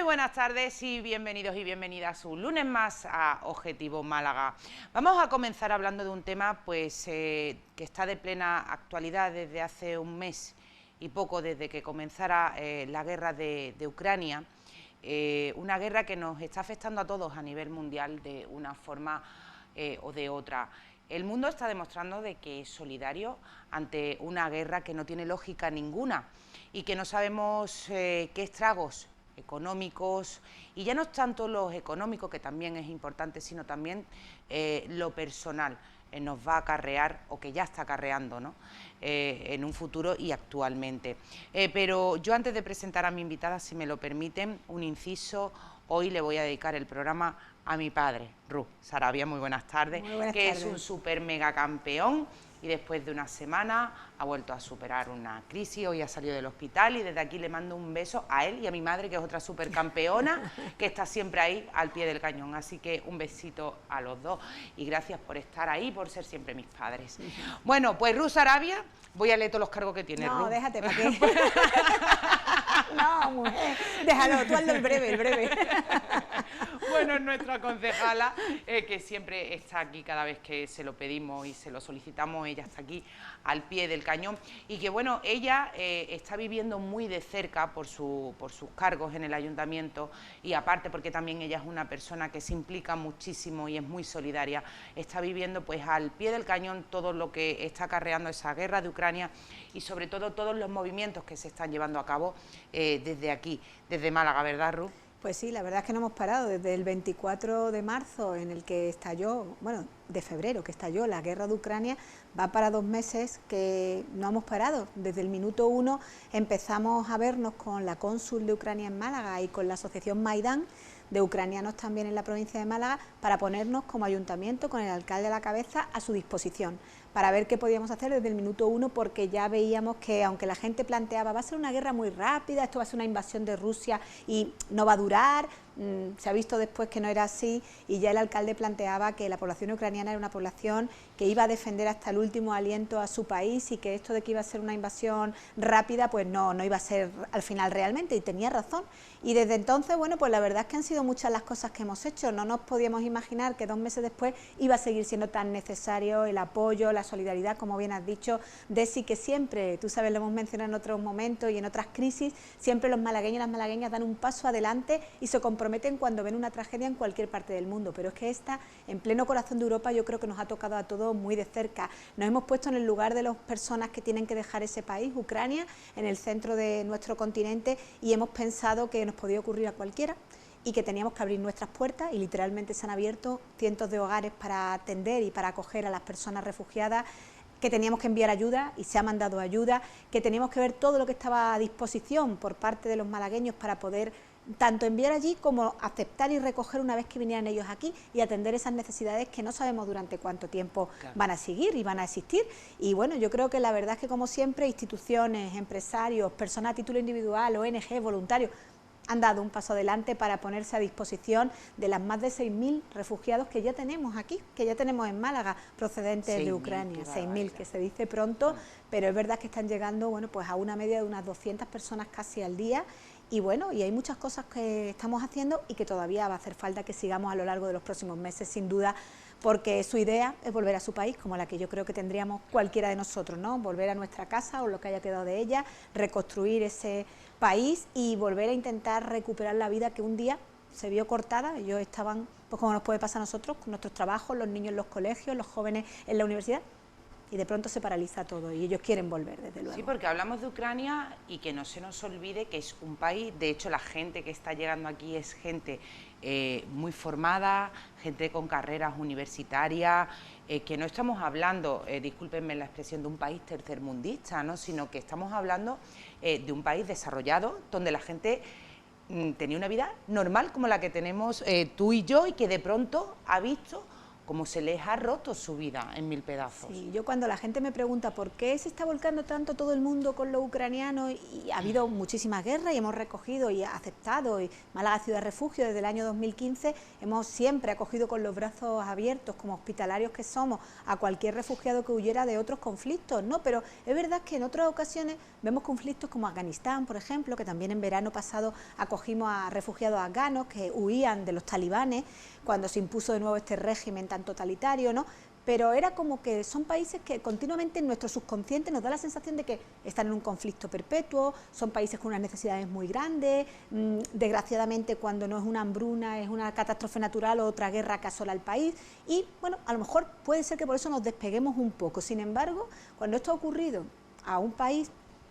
buenas tardes y bienvenidos y bienvenidas un lunes más a Objetivo Málaga. Vamos a comenzar hablando de un tema que está de plena actualidad desde hace un mes y poco, desde que comenzara la guerra de Ucrania. Una guerra que nos está afectando a todos a nivel mundial de una forma o de otra. El mundo está demostrando de que es solidario ante una guerra que no tiene lógica ninguna y que no sabemos qué estragos económicos, y ya no es tanto los económicos, que también es importante, sino también lo personal nos va a acarrear, o que ya está acarreando, ¿no? En un futuro y actualmente. Pero yo, antes de presentar a mi invitada, si me lo permiten, un inciso. Hoy le voy a dedicar el programa a mi padre, Ruth Saravia. Muy buenas tardes. Muy buenas que tardes. Es un super mega campeón y después de una semana ha vuelto a superar una crisis. Hoy ha salido del hospital y desde aquí le mando un beso a él y a mi madre, que es otra supercampeona que está siempre ahí al pie del cañón. Así que un besito a los dos y gracias por estar ahí, por ser siempre mis padres. Bueno, pues Ruth Saravia, voy a leer todos los cargos que tiene. No, Ruth. déjate, ¿para qué? No, mujer, déjalo, tú hazlo el breve. Bueno, es nuestra concejala, que siempre está aquí cada vez que se lo pedimos y se lo solicitamos. Ella está aquí al pie del cañón y que, bueno, ella está viviendo muy de cerca por sus cargos en el ayuntamiento, y aparte porque también ella es una persona que se implica muchísimo y es muy solidaria. Está viviendo pues al pie del cañón todo lo que está acarreando esa guerra de Ucrania y sobre todo todos los movimientos que se están llevando a cabo desde aquí, desde Málaga, ¿verdad, Ruth? Pues sí, la verdad es que no hemos parado desde el 24 de marzo, en el que estalló, bueno, de febrero, que estalló la guerra de Ucrania. Va para 2 meses que no hemos parado. Desde el minuto 1 empezamos a vernos con la cónsul de Ucrania en Málaga y con la asociación Maidán, de ucranianos también en la provincia de Málaga, para ponernos como ayuntamiento, con el alcalde a la cabeza, a su disposición, para ver qué podíamos hacer desde el minuto 1, porque ya veíamos que, aunque la gente planteaba, va a ser una guerra muy rápida, esto va a ser una invasión de Rusia y no va a durar, se ha visto después que no era así, y ya el alcalde planteaba que la población ucraniana era una población que iba a defender hasta el último aliento a su país, y que esto de que iba a ser una invasión rápida, pues no iba a ser al final realmente, y tenía razón. Y desde entonces, bueno, pues la verdad es que han sido muchas las cosas que hemos hecho. No nos podíamos imaginar que 2 meses después iba a seguir siendo tan necesario el apoyo, la solidaridad, como bien has dicho, Desi, que siempre, tú sabes, lo hemos mencionado en otros momentos y en otras crisis, siempre los malagueños y las malagueñas dan un paso adelante y se comprometen cuando ven una tragedia en cualquier parte del mundo, pero es que esta, en pleno corazón de Europa, yo creo que nos ha tocado a todos muy de cerca. Nos hemos puesto en el lugar de las personas que tienen que dejar ese país, Ucrania, en el centro de nuestro continente, y hemos pensado que nos podía ocurrir a cualquiera y que teníamos que abrir nuestras puertas, y literalmente se han abierto cientos de hogares para atender y para acoger a las personas refugiadas, que teníamos que enviar ayuda y se ha mandado ayuda, que teníamos que ver todo lo que estaba a disposición por parte de los malagueños para poder tanto enviar allí como aceptar y recoger una vez que vinieran ellos aquí, y atender esas necesidades que no sabemos durante cuánto tiempo van a seguir y van a existir. Y bueno, yo creo que la verdad es que, como siempre, instituciones, empresarios, personas a título individual, ONG, voluntarios, han dado un paso adelante para ponerse a disposición de las más de 6.000 refugiados que ya tenemos aquí, que ya tenemos en Málaga, procedentes de Ucrania. 6.000, que se dice pronto, pero es verdad que están llegando, bueno, pues a una media de unas 200 personas casi al día. Y bueno, y hay muchas cosas que estamos haciendo y que todavía va a hacer falta que sigamos a lo largo de los próximos meses, sin duda, porque su idea es volver a su país, como la que yo creo que tendríamos cualquiera de nosotros, ¿no? Volver a nuestra casa o lo que haya quedado de ella, reconstruir ese país y volver a intentar recuperar la vida que un día se vio cortada. Ellos estaban, pues como nos puede pasar a nosotros, con nuestros trabajos, los niños en los colegios, los jóvenes en la universidad, y de pronto se paraliza todo y ellos quieren volver, desde luego. Sí, porque hablamos de Ucrania y que no se nos olvide que es un país, de hecho la gente que está llegando aquí es gente muy formada, gente con carreras universitarias, que no estamos hablando, discúlpenme la expresión, de un país tercermundista, ¿no? Sino que estamos hablando de un país desarrollado, donde la gente tenía una vida normal como la que tenemos tú y yo, y que de pronto ha visto como se les ha roto su vida en mil pedazos. Sí, yo cuando la gente me pregunta por qué se está volcando tanto todo el mundo con lo ucraniano, y ha habido muchísimas guerras y hemos recogido y aceptado, y Málaga Ciudad Refugio desde el año 2015 hemos siempre acogido con los brazos abiertos, como hospitalarios que somos, a cualquier refugiado que huyera de otros conflictos, ¿no? Pero es verdad que en otras ocasiones vemos conflictos como Afganistán, por ejemplo, que también en verano pasado acogimos a refugiados afganos que huían de los talibanes cuando se impuso de nuevo este régimen tan totalitario, ¿no? Pero era como que son países que continuamente en nuestro subconsciente nos da la sensación de que están en un conflicto perpetuo, son países con unas necesidades muy grandes, desgraciadamente cuando no es una hambruna, es una catástrofe natural o otra guerra que asola al país, y bueno, a lo mejor puede ser que por eso nos despeguemos un poco. Sin embargo, cuando esto ha ocurrido a un país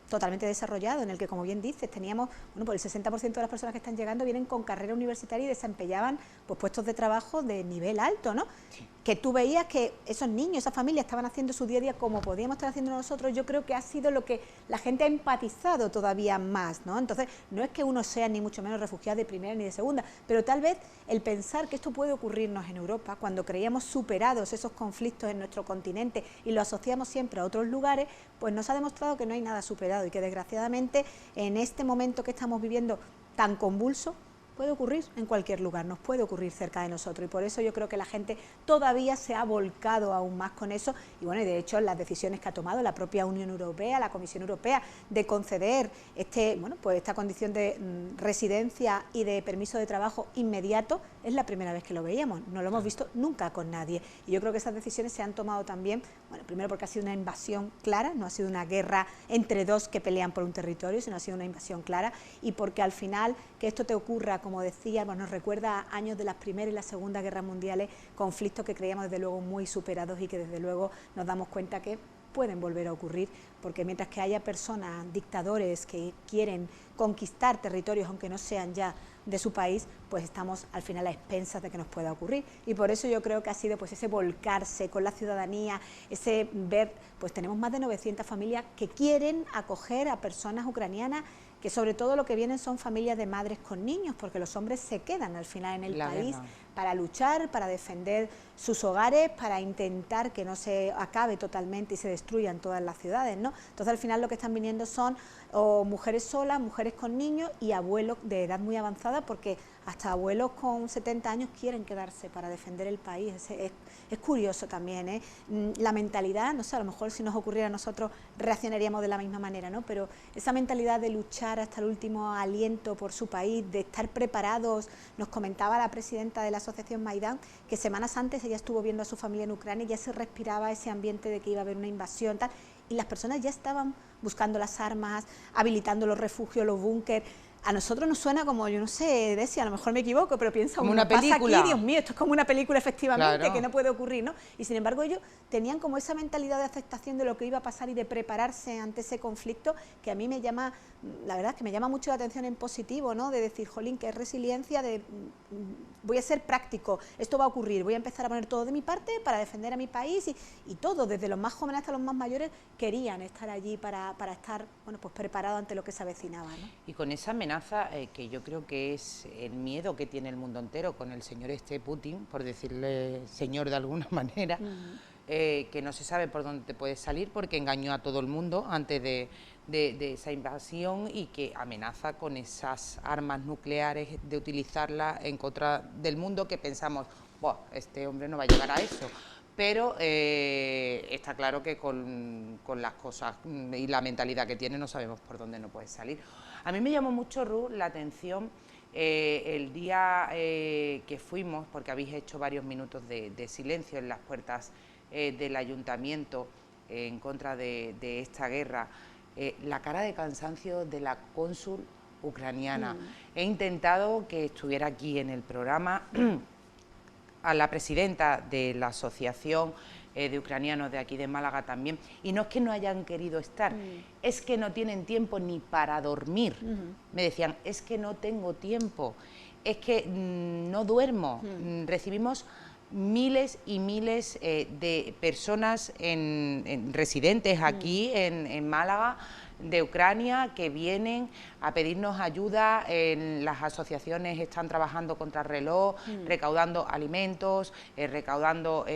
totalmente desarrollado, en el que, como bien dices, teníamos, bueno, pues el 60% de las personas que están llegando vienen con carrera universitaria y desempeñaban pues puestos de trabajo de nivel alto, ¿no? Sí. Que tú veías que esos niños, esas familias estaban haciendo su día a día como podíamos estar haciendo nosotros. Yo creo que ha sido lo que la gente ha empatizado todavía más, ¿no? Entonces, no es que uno sea ni mucho menos refugiado de primera ni de segunda, pero tal vez el pensar que esto puede ocurrirnos en Europa, cuando creíamos superados esos conflictos en nuestro continente y lo asociamos siempre a otros lugares, pues nos ha demostrado que no hay nada superado y que desgraciadamente en este momento que estamos viviendo tan convulso, puede ocurrir en cualquier lugar, nos puede ocurrir cerca de nosotros, y por eso yo creo que la gente todavía se ha volcado aún más con eso. Y bueno, y de hecho las decisiones que ha tomado la propia Unión Europea, la Comisión Europea, de conceder esta condición de residencia y de permiso de trabajo inmediato, es la primera vez que lo veíamos, no lo hemos visto nunca con nadie, y yo creo que esas decisiones se han tomado también, bueno, primero porque ha sido una invasión clara, no ha sido una guerra entre dos que pelean por un territorio, sino ha sido una invasión clara, y porque al final que esto te ocurra, como decía, nos recuerda a años de las Primera y la Segunda Guerra Mundiales, conflictos que creíamos desde luego muy superados y que desde luego nos damos cuenta que pueden volver a ocurrir, porque mientras que haya personas, dictadores que quieren conquistar territorios aunque no sean ya de su país, pues estamos al final a expensas de que nos pueda ocurrir. Y por eso yo creo que ha sido pues ese volcarse con la ciudadanía, ese ver, pues tenemos más de 900 familias que quieren acoger a personas ucranianas, que sobre todo lo que vienen son familias de madres con niños, porque los hombres se quedan al final en el país para luchar, para defender sus hogares, para intentar que no se acabe totalmente y se destruyan todas las ciudades, ¿no? Entonces al final lo que están viniendo son o mujeres solas, mujeres con niños y abuelos de edad muy avanzada, porque hasta abuelos con 70 años quieren quedarse para defender el país. Es curioso también, ¿eh? La mentalidad, no sé, a lo mejor si nos ocurriera a nosotros reaccionaríamos de la misma manera, ¿no? Pero esa mentalidad de luchar hasta el último aliento por su país, de estar preparados. Nos comentaba la presidenta de la asociación Maidán que semanas antes ella estuvo viendo a su familia en Ucrania y ya se respiraba ese ambiente de que iba a haber una invasión, tal, y las personas ya estaban buscando las armas, habilitando los refugios, los búnkeres. A nosotros nos suena como, yo no sé, Desi, a lo mejor me equivoco, pero piensa, como una película. Aquí, Dios mío, esto es como una película efectivamente, claro, que no puede ocurrir, ¿no? Y sin embargo ellos tenían como esa mentalidad de aceptación de lo que iba a pasar y de prepararse ante ese conflicto, que a mí me llama, la verdad es que me llama mucho la atención en positivo, ¿no? De decir, jolín, que es resiliencia, de voy a ser práctico, esto va a ocurrir, voy a empezar a poner todo de mi parte para defender a mi país, y todos, desde los más jóvenes hasta los más mayores, querían estar allí para estar, bueno, pues preparados ante lo que se avecinaba, ¿no? Y con esa amenaza que yo creo que es el miedo que tiene el mundo entero con el señor Putin, por decirle señor de alguna manera, que no se sabe por dónde te puedes salir porque engañó a todo el mundo antes de esa invasión, y que amenaza con esas armas nucleares de utilizarlas en contra del mundo, que pensamos, este hombre no va a llegar a eso. Pero está claro que con las cosas y la mentalidad que tiene no sabemos por dónde no puede salir. A mí me llamó mucho, Ruth, la atención el día que fuimos, porque habéis hecho varios minutos de silencio en las puertas del ayuntamiento en contra de esta guerra, la cara de cansancio de la cónsul ucraniana. He intentado que estuviera aquí en el programa a la presidenta de la asociación de ucranianos de aquí de Málaga también, y no es que no hayan querido estar, es que no tienen tiempo ni para dormir. Me decían, es que no tengo tiempo, es que no duermo. Recibimos miles y miles de personas residentes aquí en Málaga, de Ucrania que vienen a pedirnos ayuda. Las asociaciones están trabajando contrarreloj, recaudando alimentos, recaudando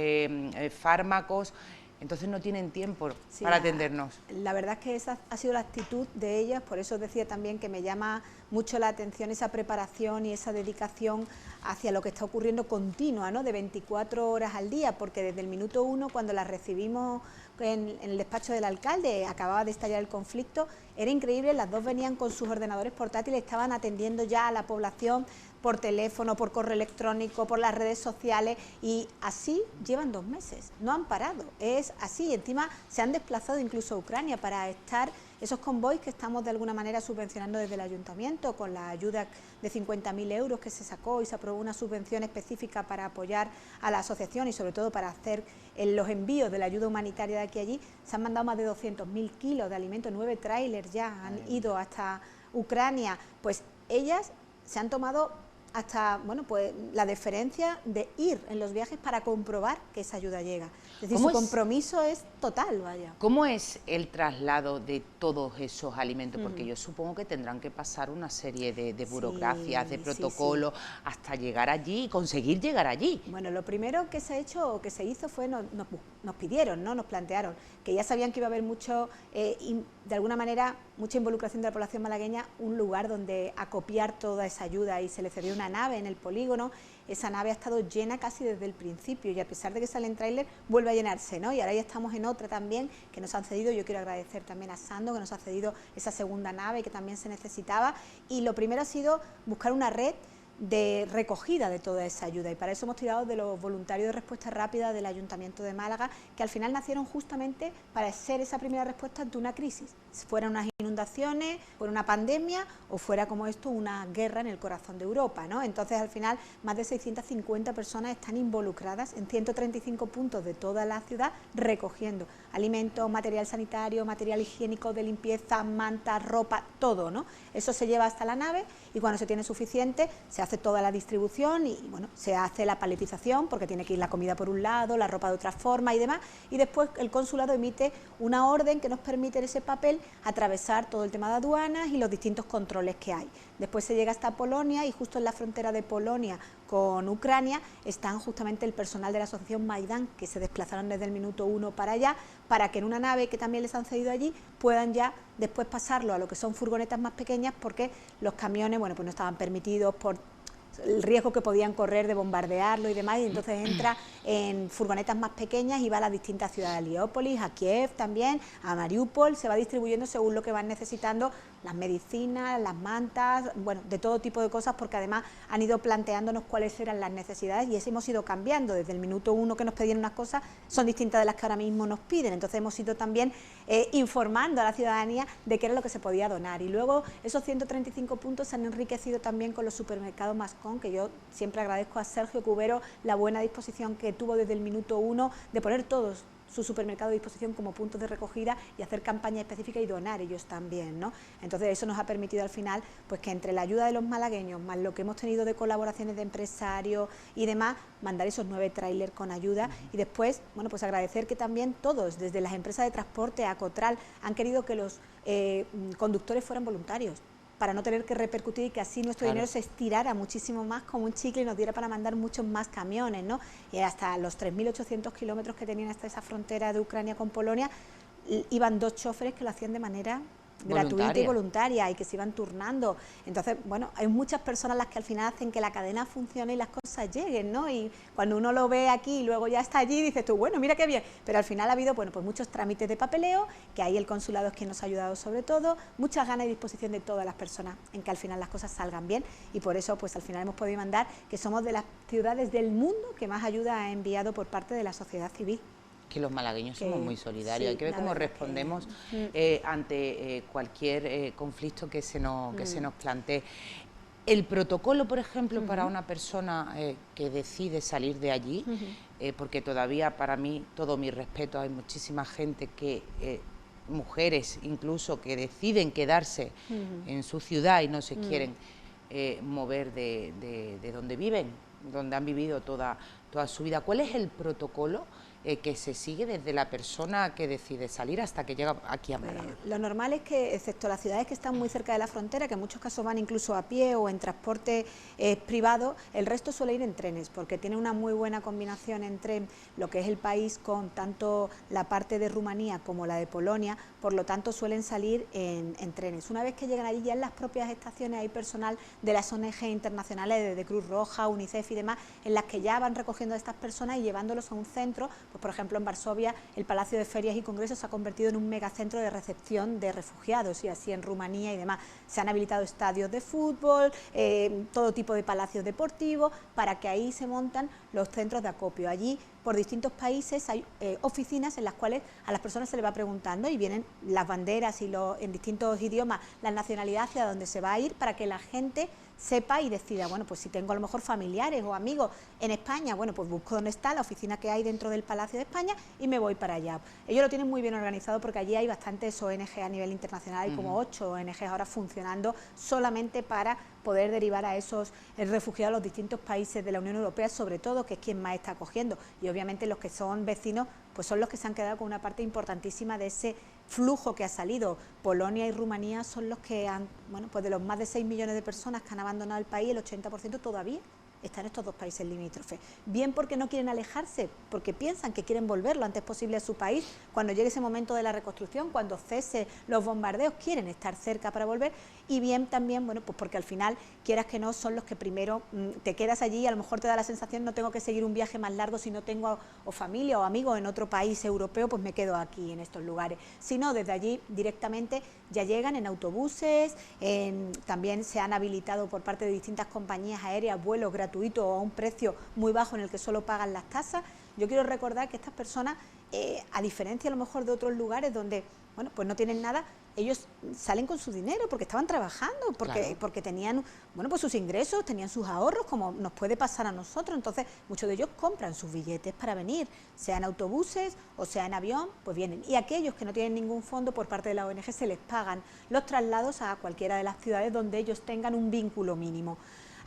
fármacos. Entonces no tienen tiempo para atendernos. La verdad es que esa ha sido la actitud de ellas, por eso decía también que me llama mucho la atención esa preparación y esa dedicación hacia lo que está ocurriendo continua, ¿no? De 24 horas al día, porque desde el minuto 1, cuando las recibimos en el despacho del alcalde, acababa de estallar el conflicto, era increíble, las dos venían con sus ordenadores portátiles, estaban atendiendo ya a la población por teléfono, por correo electrónico, por las redes sociales, y así llevan 2 meses, no han parado, es así. Encima se han desplazado incluso a Ucrania para estar esos convoys que estamos de alguna manera subvencionando desde el ayuntamiento, con la ayuda de 50.000 euros que se sacó y se aprobó una subvención específica para apoyar a la asociación y sobre todo para hacer los envíos de la ayuda humanitaria de aquí a allí. Se han mandado más de 200.000 kilos de alimentos, 9 trailers ya han ido hasta Ucrania. Pues ellas se han tomado hasta, bueno, pues la deferencia de ir en los viajes para comprobar que esa ayuda llega. Es decir, su compromiso es total, vaya. ¿Cómo es el traslado de todos esos alimentos? Porque yo supongo que tendrán que pasar una serie de burocracias, de protocolos, hasta llegar allí y conseguir llegar allí. Bueno, lo primero que se ha hecho o que se hizo fue, nos pidieron, ¿no? Nos plantearon que ya sabían que iba a haber mucho, de alguna manera, mucha involucración de la población malagueña, un lugar donde acopiar toda esa ayuda, y se le cedió una nave en el polígono. Esa nave ha estado llena casi desde el principio y a pesar de que sale en tráiler vuelve a llenarse, ¿no? Y ahora ya estamos en otra también que nos han cedido. Yo quiero agradecer también a Sando que nos ha cedido esa segunda nave que también se necesitaba, y lo primero ha sido buscar una red de recogida de toda esa ayuda, y para eso hemos tirado de los voluntarios de respuesta rápida del Ayuntamiento de Málaga, que al final nacieron justamente para ser esa primera respuesta ante una crisis, fueran unas inundaciones, fuera una pandemia o fuera como esto una guerra en el corazón de Europa, ¿no? Entonces al final más de 650 personas están involucradas en 135 puntos de toda la ciudad recogiendo alimentos, material sanitario, material higiénico de limpieza, mantas, ropa, todo, ¿no? Eso se lleva hasta la nave y cuando se tiene suficiente se hace toda la distribución y bueno, se hace la paletización porque tiene que ir la comida por un lado, la ropa de otra forma y demás, y después el consulado emite una orden que nos permite en ese papel atravesar todo el tema de aduanas y los distintos controles que hay. Después se llega hasta Polonia y justo en la frontera de Polonia con Ucrania están justamente el personal de la asociación Maidán, que se desplazaron desde el minuto 1 para allá, para que en una nave que también les han cedido allí puedan ya después pasarlo a lo que son furgonetas más pequeñas, porque los camiones, bueno, pues no estaban permitidos por el riesgo que podían correr de bombardearlo y demás, y entonces entra en furgonetas más pequeñas y va a las distintas ciudades, a Heliópolis, a Kiev también, a Mariupol, se va distribuyendo según lo que van necesitando, las medicinas, las mantas, bueno, de todo tipo de cosas, porque además han ido planteándonos cuáles eran las necesidades y eso hemos ido cambiando. Desde el minuto 1 que nos pedían unas cosas son distintas de las que ahora mismo nos piden, entonces hemos ido también informando a la ciudadanía de qué era lo que se podía donar, y luego esos 135 puntos se han enriquecido también con los supermercados Mascón, que yo siempre agradezco a Sergio Cubero la buena disposición que tuvo desde el minuto 1 de poner todos su supermercado a disposición como puntos de recogida y hacer campañas específicas y donar ellos también, ¿no? Entonces eso nos ha permitido al final pues que entre la ayuda de los malagueños más lo que hemos tenido de colaboraciones de empresarios y demás, mandar esos 9 trailers con ayuda y después, bueno, pues agradecer que también todos, desde las empresas de transporte a Cotral, han querido que los conductores fueran voluntarios, para no tener que repercutir y que así nuestro dinero se estirara muchísimo más como un chicle y nos diera para mandar muchos más camiones, ¿no? Y hasta los 3.800 kilómetros que tenían hasta esa frontera de Ucrania con Polonia, iban 2 choferes que lo hacían de manera gratuita y voluntaria y que se iban turnando. Entonces, bueno, hay muchas personas las que al final hacen que la cadena funcione y las cosas lleguen, ¿no? Y cuando uno lo ve aquí y luego ya está allí, dices tú, bueno, mira qué bien, pero al final ha habido, bueno, pues muchos trámites de papeleo, que ahí el consulado es quien nos ha ayudado sobre todo, muchas ganas y disposición de todas las personas en que al final las cosas salgan bien, y por eso, pues al final hemos podido mandar que somos de las ciudades del mundo que más ayuda ha enviado por parte de la sociedad civil. Que los malagueños somos muy solidarios, hay que ver cómo respondemos ante cualquier conflicto que se nos plantee. El protocolo, por ejemplo, para una persona que decide salir de allí, porque todavía para mí, todo mi respeto, hay muchísima gente que, mujeres incluso, que deciden quedarse en su ciudad y no se quieren mover de donde viven, donde han vivido toda su vida. ¿Cuál es el protocolo que se sigue desde la persona que decide salir hasta que llega aquí a Málaga? Lo normal es que, excepto las ciudades que están muy cerca de la frontera, que en muchos casos van incluso a pie o en transporte privado, el resto suele ir en trenes, porque tiene una muy buena combinación entre lo que es el país con tanto la parte de Rumanía como la de Polonia, por lo tanto suelen salir en trenes. Una vez que llegan allí, ya en las propias estaciones hay personal de las ONG internacionales, de Cruz Roja, UNICEF y demás, en las que ya van recogiendo a estas personas y llevándolos a un centro. Pues, por ejemplo, en Varsovia el Palacio de Ferias y Congresos se ha convertido en un megacentro de recepción de refugiados, y así en Rumanía y demás. Se han habilitado estadios de fútbol, todo tipo de palacios deportivos, para que ahí se montan los centros de acopio. Allí, por distintos países, hay oficinas en las cuales a las personas se les va preguntando y vienen las banderas y en distintos idiomas, la nacionalidad hacia donde se va a ir, para que la gente sepa y decida, bueno, pues si tengo a lo mejor familiares o amigos en España, bueno, pues busco dónde está la oficina que hay dentro del Palacio de España y me voy para allá. Ellos lo tienen muy bien organizado, porque allí hay bastantes ONG a nivel internacional, hay como 8 ONG ahora funcionando solamente para poder derivar a esos refugiados a los distintos países de la Unión Europea, sobre todo, que es quien más está acogiendo, y obviamente los que son vecinos pues son los que se han quedado con una parte importantísima de ese flujo que ha salido. Polonia y Rumanía son los que han, bueno, pues de los más de 6 millones de personas que han abandonado el país, el 80% todavía están estos dos países limítrofes, bien porque no quieren alejarse, porque piensan que quieren volver lo antes posible a su país, cuando llegue ese momento de la reconstrucción, cuando cese los bombardeos, quieren estar cerca para volver, y bien también, bueno, pues porque al final, quieras que no, son los que primero te quedas allí, y a lo mejor te da la sensación, no tengo que seguir un viaje más largo si no tengo o familia o amigos en otro país europeo, pues me quedo aquí en estos lugares. Si no, desde allí directamente ya llegan en autobuses, también se han habilitado por parte de distintas compañías aéreas vuelos gratuitos o a un precio muy bajo en el que solo pagan las tasas. Yo quiero recordar que estas personas, a diferencia a lo mejor de otros lugares donde, bueno, pues no tienen nada, ellos salen con su dinero porque estaban trabajando, porque tenían, bueno, pues sus ingresos, tenían sus ahorros, como nos puede pasar a nosotros. Entonces muchos de ellos compran sus billetes para venir, sea en autobuses o sea en avión, pues vienen. Y aquellos que no tienen ningún fondo, por parte de la ONG se les pagan los traslados a cualquiera de las ciudades donde ellos tengan un vínculo mínimo.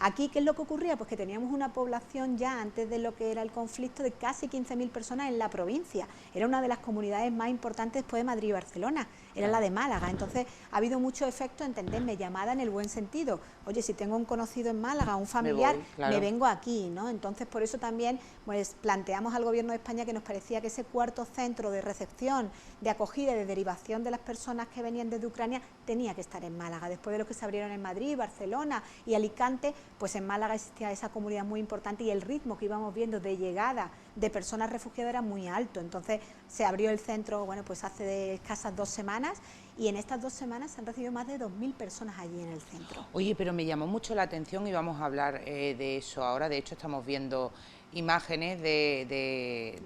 Aquí, ¿qué es lo que ocurría? Pues que teníamos una población ya antes de lo que era el conflicto de casi 15.000 personas en la provincia. Era una de las comunidades más importantes después de Madrid y Barcelona, era la de Málaga. Entonces ha habido mucho efecto, entenderme, llamada en el buen sentido. Oye, si tengo un conocido en Málaga, un familiar, me vengo aquí, ¿no? Entonces por eso también pues planteamos al Gobierno de España que nos parecía que ese cuarto centro de recepción, de acogida y de derivación de las personas que venían desde Ucrania tenía que estar en Málaga. Después de los que se abrieron en Madrid, Barcelona y Alicante, pues en Málaga existía esa comunidad muy importante, y el ritmo que íbamos viendo de llegada de personas refugiadas era muy alto. Entonces se abrió el centro, bueno, pues hace de escasas 2 semanas, y en estas 2 semanas se han recibido más de 2.000 personas allí en el centro. Oye, pero me llamó mucho la atención y vamos a hablar de eso ahora. De hecho, estamos viendo imágenes de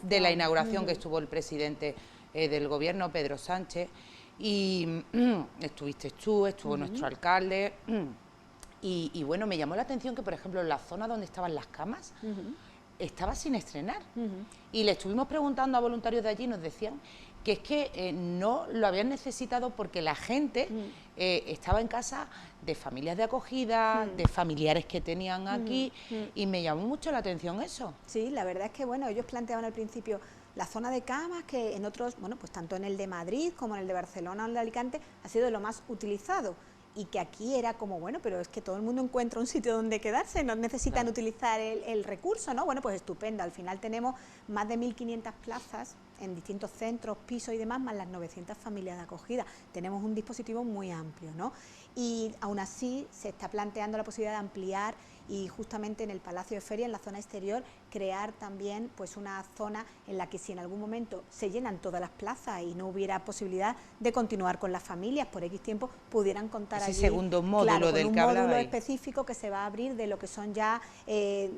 la inauguración que estuvo el presidente del Gobierno, Pedro Sánchez, y estuviste tú, estuvo nuestro alcalde. Y bueno, me llamó la atención que, por ejemplo, en la zona donde estaban las camas, estaba sin estrenar. Y le estuvimos preguntando a voluntarios de allí y nos decían que es que no lo habían necesitado porque la gente estaba en casa de familias de acogida, de familiares que tenían aquí, y me llamó mucho la atención eso. Sí, la verdad es que, bueno, ellos planteaban al principio la zona de camas, que en otros, bueno, pues tanto en el de Madrid como en el de Barcelona o en el de Alicante, ha sido de lo más utilizado. Y que aquí era como, bueno, pero es que todo el mundo encuentra un sitio donde quedarse, no necesitan utilizar el recurso, ¿no? Bueno, pues estupendo, al final tenemos más de 1.500 plazas en distintos centros, pisos y demás, más las 900 familias de acogida. Tenemos un dispositivo muy amplio, ¿no? Y aún así se está planteando la posibilidad de ampliar, y justamente en el Palacio de Feria, en la zona exterior, crear también pues una zona en la que, si en algún momento se llenan todas las plazas y no hubiera posibilidad de continuar con las familias por X tiempo, pudieran contar ese allí, segundo módulo del que hablaba, un módulo específico que se va a abrir de lo que son ya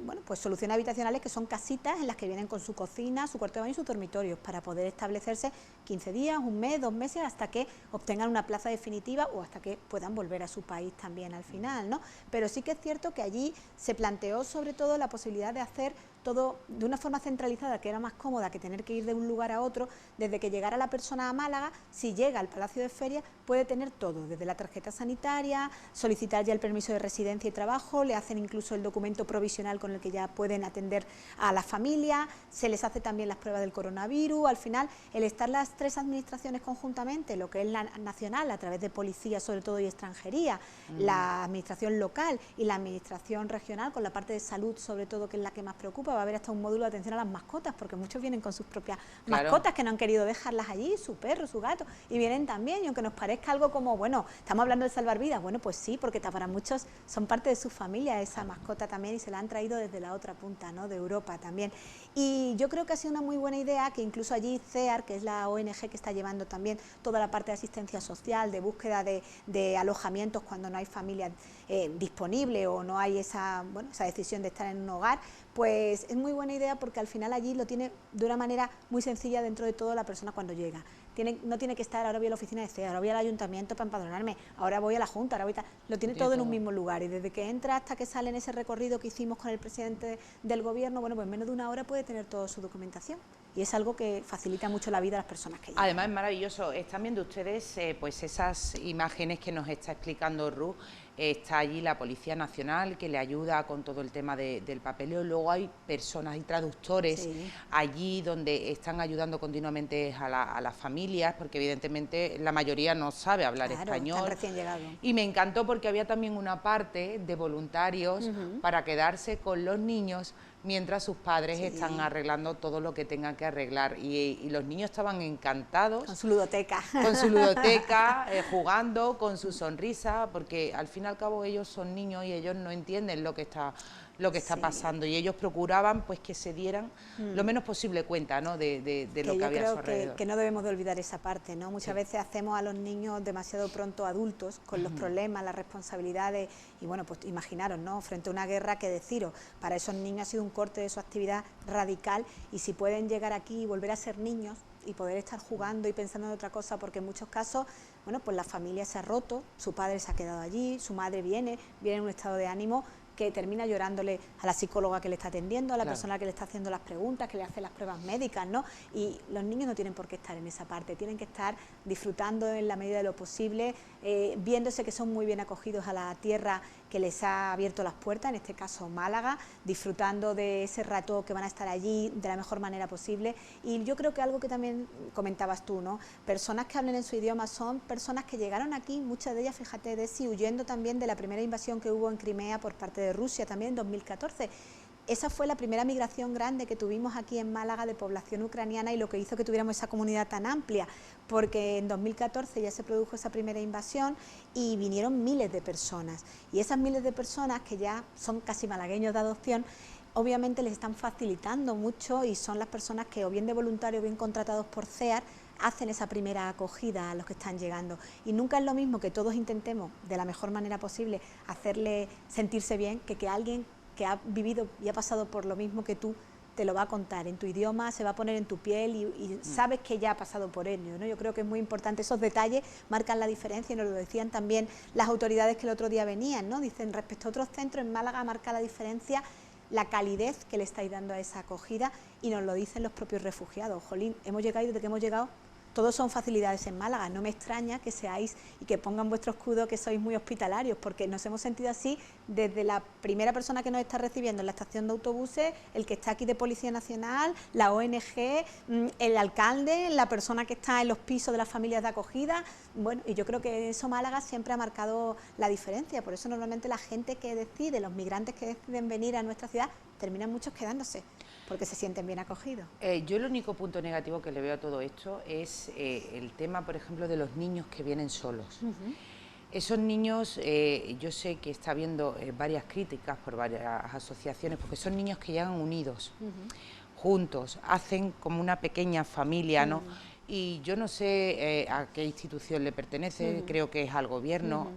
bueno, pues soluciones habitacionales, que son casitas en las que vienen con su cocina, su cuarto de baño y sus dormitorios, para poder establecerse 15 días, un mes, 2 meses, hasta que obtengan una plaza definitiva o hasta que puedan volver a su país también al final, ¿no? Pero sí que es cierto que allí se planteó sobre todo la posibilidad de hacer todo de una forma centralizada, que era más cómoda que tener que ir de un lugar a otro. Desde que llegara la persona a Málaga, si llega al Palacio de Ferias, puede tener todo, desde la tarjeta sanitaria, solicitar ya el permiso de residencia y trabajo, le hacen incluso el documento provisional con el que ya pueden atender a la familia, se les hace también las pruebas del coronavirus. Al final, el estar las tres administraciones conjuntamente, lo que es la nacional, a través de policía sobre todo y extranjería, la administración local y la administración regional, con la parte de salud sobre todo, que es la que más preocupa, va a haber hasta un módulo de atención a las mascotas, porque muchos vienen con sus propias mascotas que no han querido dejarlas allí, su perro, su gato, y vienen también, y aunque nos parezca algo como, bueno, estamos hablando de salvar vidas, bueno, pues sí, porque para muchos son parte de su familia esa mascota también, y se la han traído desde la otra punta, ¿no?, de Europa también. Y yo creo que ha sido una muy buena idea que incluso allí CEAR, que es la ONG que está llevando también toda la parte de asistencia social, de búsqueda de alojamientos cuando no hay familia disponible o no hay esa decisión de estar en un hogar, pues es muy buena idea, porque al final allí lo tiene de una manera muy sencilla dentro de todo la persona cuando llega. No tiene que estar, ahora voy a la oficina de CEAR, ahora voy al ayuntamiento para empadronarme, ahora voy a la Junta, ahora voy a... Lo tiene todo en un mismo lugar, y desde que entra hasta que sale en ese recorrido que hicimos con el presidente del gobierno, bueno, pues en menos de una hora puede tener toda su documentación, y es algo que facilita mucho la vida a las personas que llegan. Además es maravilloso, están viendo ustedes pues esas imágenes que nos está explicando Ruth. Está allí la Policía Nacional, que le ayuda con todo el tema del papeleo. Luego hay personas, hay traductores allí donde están ayudando continuamente a las familias, porque evidentemente la mayoría no sabe hablar español. Están recién llegados. Y me encantó porque había también una parte de voluntarios para quedarse con los niños mientras sus padres están arreglando todo lo que tengan que arreglar. Y los niños estaban encantados. Con su ludoteca. Con su ludoteca, jugando, con su sonrisa, porque al fin y al cabo ellos son niños y ellos no entienden lo que está pasando, y ellos procuraban pues que se dieran lo menos posible cuenta, ¿no?, de lo que había a su alrededor. Que no debemos de olvidar esa parte, ¿no? Muchas veces hacemos a los niños demasiado pronto adultos, con los problemas, las responsabilidades, y bueno, pues imaginaros, ¿no?, frente a una guerra, que deciros, para esos niños ha sido un corte de su actividad radical, y si pueden llegar aquí y volver a ser niños y poder estar jugando y pensando en otra cosa, porque en muchos casos, bueno, pues la familia se ha roto, su padre se ha quedado allí, su madre viene en un estado de ánimo que termina llorándole a la psicóloga que le está atendiendo, a la persona que le está haciendo las preguntas, que le hace las pruebas médicas, ¿no? Y los niños no tienen por qué estar en esa parte, tienen que estar disfrutando en la medida de lo posible, viéndose que son muy bien acogidos a la tierra que les ha abierto las puertas, en este caso Málaga, disfrutando de ese rato que van a estar allí de la mejor manera posible. Y yo creo que algo que también comentabas tú, ¿no?, personas que hablen en su idioma son personas que llegaron aquí, muchas de ellas, fíjate, Desi, huyendo también de la primera invasión que hubo en Crimea por parte de Rusia también en 2014. Esa fue la primera migración grande que tuvimos aquí en Málaga de población ucraniana, y lo que hizo que tuviéramos esa comunidad tan amplia, porque en 2014 ya se produjo esa primera invasión y vinieron miles de personas, y esas miles de personas, que ya son casi malagueños de adopción, obviamente les están facilitando mucho, y son las personas que, o bien de voluntarios o bien contratados por CEAR, hacen esa primera acogida a los que están llegando. Y nunca es lo mismo que todos intentemos de la mejor manera posible hacerle sentirse bien, que alguien que ha vivido y ha pasado por lo mismo que tú te lo va a contar en tu idioma, se va a poner en tu piel, y sabes que ya ha pasado por ello, ¿no? Yo creo que es muy importante, esos detalles marcan la diferencia, y nos lo decían también las autoridades que el otro día venían, ¿no? Dicen, respecto a otros centros, en Málaga marca la diferencia la calidez que le estáis dando a esa acogida, y nos lo dicen los propios refugiados. Jolín, hemos llegado, y desde que hemos llegado todos son facilidades en Málaga. No me extraña que seáis y que pongan vuestro escudo, que sois muy hospitalarios, porque nos hemos sentido así desde la primera persona que nos está recibiendo en la estación de autobuses, el que está aquí de Policía Nacional, la ONG, el alcalde, la persona que está en los pisos de las familias de acogida. Bueno, y yo creo que eso Málaga siempre ha marcado la diferencia. Por eso normalmente la gente que decide, los migrantes que deciden venir a nuestra ciudad, terminan muchos quedándose, porque se sienten bien acogidos. Yo el único punto negativo que le veo a todo esto es el tema, por ejemplo, de los niños que vienen solos. Esos niños, yo sé que está habiendo varias críticas por varias asociaciones, porque son niños que llegan unidos, juntos, hacen como una pequeña familia, ¿no? Y yo no sé a qué institución le pertenece, creo que es al gobierno.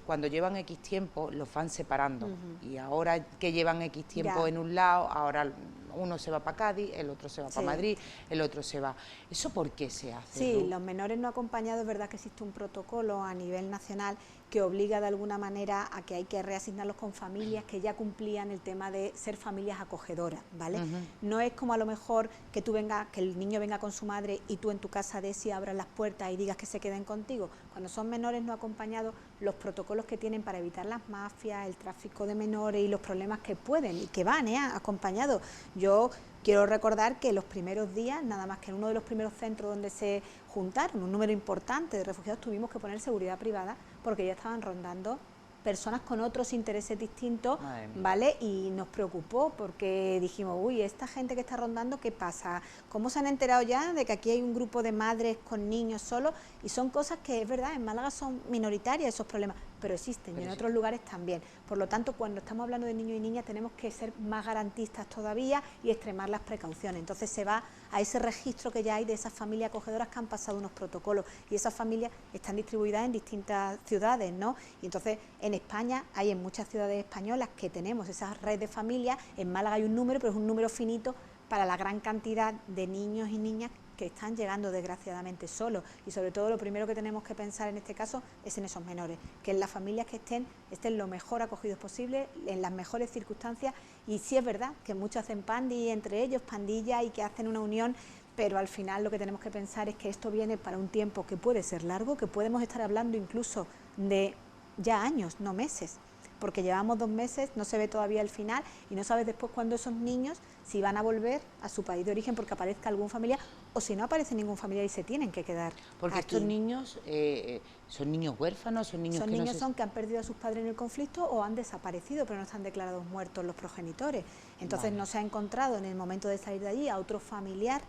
Cuando llevan X tiempo los van separando, y ahora que llevan X tiempo en un lado, ahora uno se va para Cádiz, el otro se va para Madrid, el otro se va. ¿Eso por qué se hace? Sí, los menores no acompañados, es verdad que existe un protocolo a nivel nacional que obliga de alguna manera a que hay que reasignarlos con familias que ya cumplían el tema de ser familias acogedoras, ¿vale? No es como a lo mejor que tú vengas, que el niño venga con su madre y tú en tu casa des y abras las puertas y digas que se queden contigo. Cuando son menores no acompañados, los protocolos que tienen para evitar las mafias, el tráfico de menores y los problemas que pueden y que van acompañados. Yo quiero recordar que los primeros días, nada más que en uno de los primeros centros donde se juntaron un número importante de refugiados, tuvimos que poner seguridad privada porque ya estaban rondando personas con otros intereses distintos, ¿vale? Y nos preocupó porque dijimos, uy, esta gente que está rondando, ¿qué pasa? ¿Cómo se han enterado ya de que aquí hay un grupo de madres con niños solos? Y son cosas que, es verdad, en Málaga son minoritarias esos problemas, pero existen y en otros lugares también. Por lo tanto, cuando estamos hablando de niños y niñas, tenemos que ser más garantistas todavía y extremar las precauciones. Entonces se va a ese registro que ya hay de esas familias acogedoras que han pasado unos protocolos y esas familias están distribuidas en distintas ciudades, ¿no? Y entonces en España hay en muchas ciudades españolas que tenemos esa red de familias. En Málaga hay un número, pero es un número finito para la gran cantidad de niños y niñas que están llegando desgraciadamente solos, y sobre todo lo primero que tenemos que pensar en este caso es en esos menores, que en las familias que estén lo mejor acogidos posible, en las mejores circunstancias. Y sí es verdad que muchos hacen pandi entre ellos, pandillas, y que hacen una unión, pero al final lo que tenemos que pensar es que esto viene para un tiempo que puede ser largo, que podemos estar hablando incluso de ya años, no meses, porque llevamos 2 meses, no se ve todavía el final y no sabes después cuándo esos niños si van a volver a su país de origen porque aparezca algún familiar, o si no aparece ningún familiar y se tienen que quedar porque aquí. Estos niños son niños huérfanos, son niños que han perdido a sus padres en el conflicto o han desaparecido, pero no están declarados muertos los progenitores. Entonces no se ha encontrado en el momento de salir de allí a otro familiar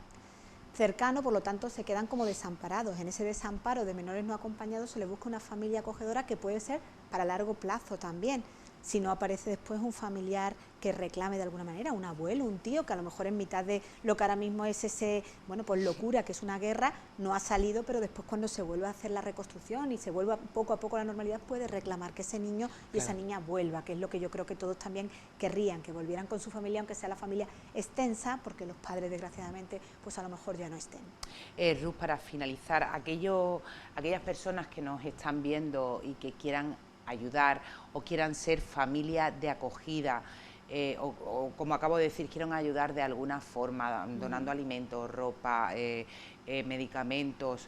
cercano, por lo tanto se quedan como desamparados. En ese desamparo de menores no acompañados se les busca una familia acogedora que puede ser para largo plazo también. Si no aparece después un familiar que reclame de alguna manera, un abuelo, un tío, que a lo mejor en mitad de lo que ahora mismo es ese, bueno, pues locura, que es una guerra, no ha salido, pero después cuando se vuelva a hacer la reconstrucción y se vuelva poco a poco a la normalidad, puede reclamar que ese niño y esa niña vuelva, que es lo que yo creo que todos también querrían, que volvieran con su familia, aunque sea la familia extensa, porque los padres desgraciadamente pues a lo mejor ya no estén. Ruth, para finalizar, aquellas personas que nos están viendo y que quieran ayudar o quieran ser familia de acogida, o como acabo de decir, quieran ayudar de alguna forma, donando alimentos, ropa, medicamentos,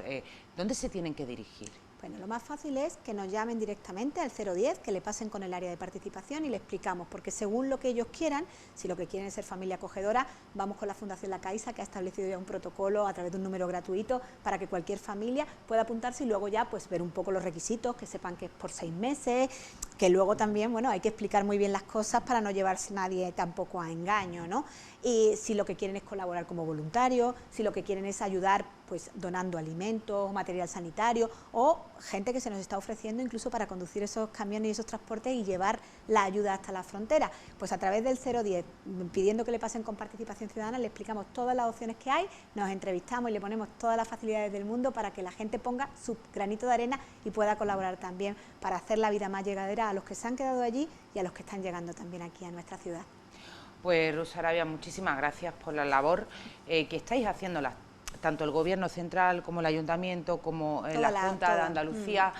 ¿dónde se tienen que dirigir? Bueno, lo más fácil es que nos llamen directamente al 010, que le pasen con el área de participación y le explicamos, porque según lo que ellos quieran, si lo que quieren es ser familia acogedora, vamos con la Fundación La Caixa, que ha establecido ya un protocolo a través de un número gratuito para que cualquier familia pueda apuntarse y luego ya pues ver un poco los requisitos, que sepan que es por 6 meses, que luego también, bueno, hay que explicar muy bien las cosas para no llevarse nadie tampoco a engaño, ¿no? Y si lo que quieren es colaborar como voluntario, si lo que quieren es ayudar pues donando alimentos, material sanitario, o gente que se nos está ofreciendo incluso para conducir esos camiones y esos transportes y llevar la ayuda hasta la frontera, pues a través del 010, pidiendo que le pasen con participación ciudadana, le explicamos todas las opciones que hay, nos entrevistamos y le ponemos todas las facilidades del mundo para que la gente ponga su granito de arena y pueda colaborar también para hacer la vida más llegadera a los que se han quedado allí y a los que están llegando también aquí a nuestra ciudad. Pues Ruth Sarabia, muchísimas gracias por la labor que estáis haciendo tanto el Gobierno central como el Ayuntamiento, como la Junta de Andalucía,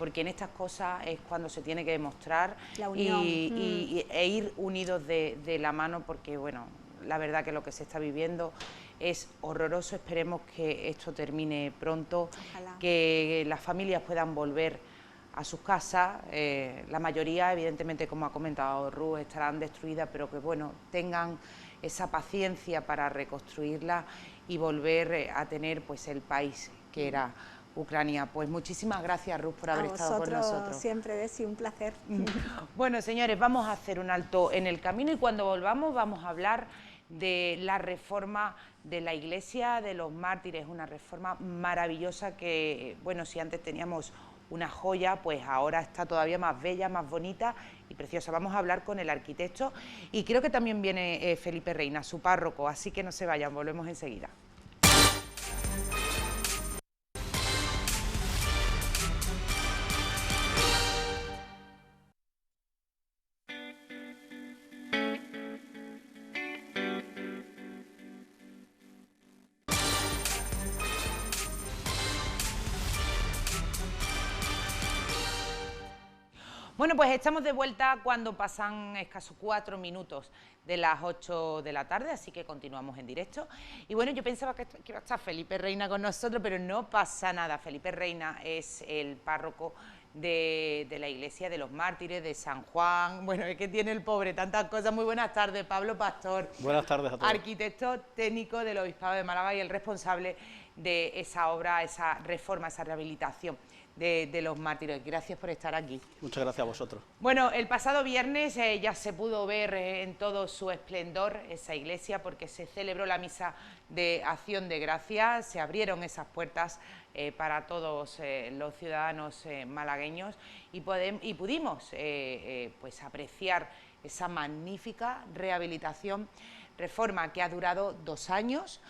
porque en estas cosas es cuando se tiene que demostrar la unión e ir unidos de la mano, porque bueno, la verdad que lo que se está viviendo es horroroso. Esperemos que esto termine pronto, ojalá, que las familias puedan volver a sus casas. La mayoría, evidentemente, como ha comentado Ruth, estarán destruidas, pero que bueno, tengan esa paciencia para reconstruirla y volver a tener pues el país que era Ucrania. Pues muchísimas gracias, Ruth, por haber estado con nosotros. Siempre, Desi, un placer. Bueno, señores, vamos a hacer un alto en el camino y cuando volvamos vamos a hablar de la reforma de la Iglesia de los Mártires, una reforma maravillosa que, bueno, si antes teníamos una joya, pues ahora está todavía más bella, más bonita y preciosa. Vamos a hablar con el arquitecto y creo que también viene Felipe Reina, su párroco, así que no se vayan, volvemos enseguida. Bueno, pues estamos de vuelta cuando pasan escasos 4 minutos de las 8 de la tarde, así que continuamos en directo. Y bueno, yo pensaba que iba a estar Felipe Reina con nosotros, pero no pasa nada. Felipe Reina es el párroco de la Iglesia de los Mártires de San Juan. Bueno, es que tiene el pobre tantas cosas. Muy buenas tardes, Pablo Pastor. Buenas tardes a todos. Arquitecto técnico del Obispado de Málaga y el responsable de esa obra, esa reforma, esa rehabilitación de los Mártires. Gracias por estar aquí. Muchas gracias a vosotros. Bueno, el pasado viernes ya se pudo ver en todo su esplendor esa iglesia, porque se celebró la misa de Acción de Gracias, se abrieron esas puertas para todos los ciudadanos malagueños y pudimos pues apreciar esa magnífica rehabilitación, reforma que ha durado 2 años,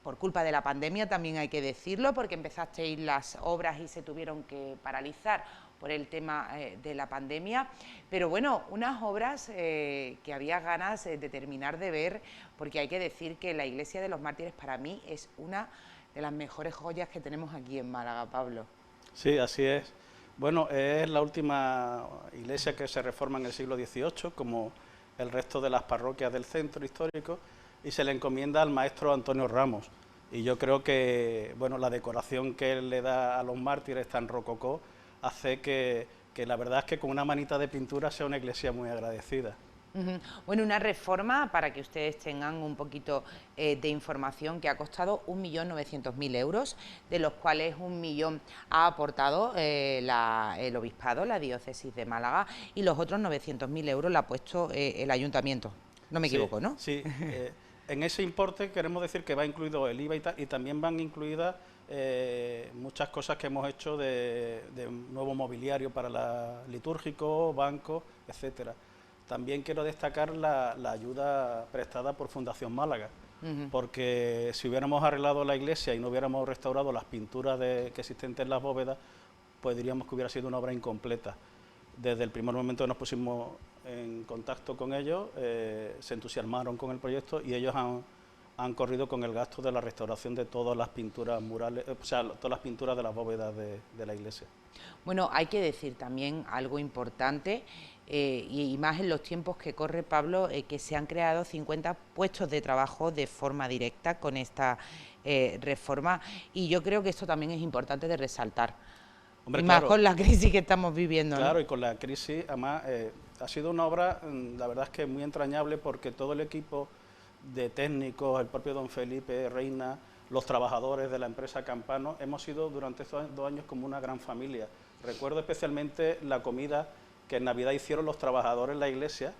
por culpa de la pandemia también hay que decirlo, porque empezasteis las obras y se tuvieron que paralizar por el tema de la pandemia, pero bueno, unas obras que había ganas de terminar de ver, porque hay que decir que la Iglesia de los Mártires para mí es una de las mejores joyas que tenemos aquí en Málaga, Pablo. Sí, así es. Bueno, es la última iglesia que se reforma en el siglo XVIII, como el resto de las parroquias del centro histórico, y se le encomienda al maestro Antonio Ramos. Y yo creo que bueno, la decoración que él le da a los mártires tan rococó hace que la verdad es que con una manita de pintura sea una iglesia muy agradecida. Bueno, una reforma, para que ustedes tengan un poquito de información, que ha costado 1.900.000 euros, de los cuales 1 millón ha aportado el Obispado, la Diócesis de Málaga, y los otros 900.000 euros la ha puesto el Ayuntamiento. No me equivoco, ¿no? Sí, en ese importe queremos decir que va incluido el IVA y también van incluidas muchas cosas que hemos hecho de nuevo mobiliario para la litúrgico, bancos, etcétera. También quiero destacar la ayuda prestada por Fundación Málaga, porque si hubiéramos arreglado la iglesia y no hubiéramos restaurado las pinturas que existentes en las bóvedas, pues diríamos que hubiera sido una obra incompleta. Desde el primer momento que nos pusimos en contacto con ellos, se entusiasmaron con el proyecto y ellos han corrido con el gasto de la restauración de todas las pinturas murales, o sea, todas las pinturas de las bóvedas de la iglesia. Bueno, hay que decir también algo importante, y más en los tiempos que corre, Pablo, que se han creado 50 puestos de trabajo de forma directa con esta reforma, y yo creo que esto también es importante de resaltar. Hombre, y más claro, con la crisis que estamos viviendo. Claro, ¿no? Y con la crisis, además, ha sido una obra, la verdad es que muy entrañable, porque todo el equipo de técnicos, el propio don Felipe Reina, los trabajadores de la empresa Campano, hemos sido durante estos 2 años como una gran familia. Recuerdo especialmente la comida que en Navidad hicieron los trabajadores en la iglesia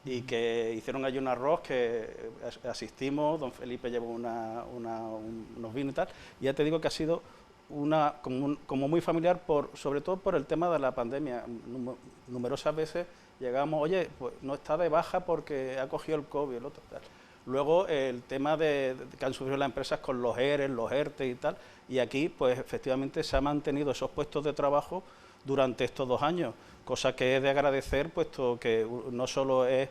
y que hicieron allí un arroz que asistimos, don Felipe llevó unos vinos y tal, y ya te digo que ha sido como muy familiar, sobre todo por el tema de la pandemia. Numerosas veces llegamos, oye, pues no está de baja porque ha cogido el COVID, el otro tal. Luego el tema que han sufrido las empresas con los ERE, los ERTE y tal, y aquí pues efectivamente se han mantenido esos puestos de trabajo durante estos 2 años, cosa que es de agradecer, puesto que no solo es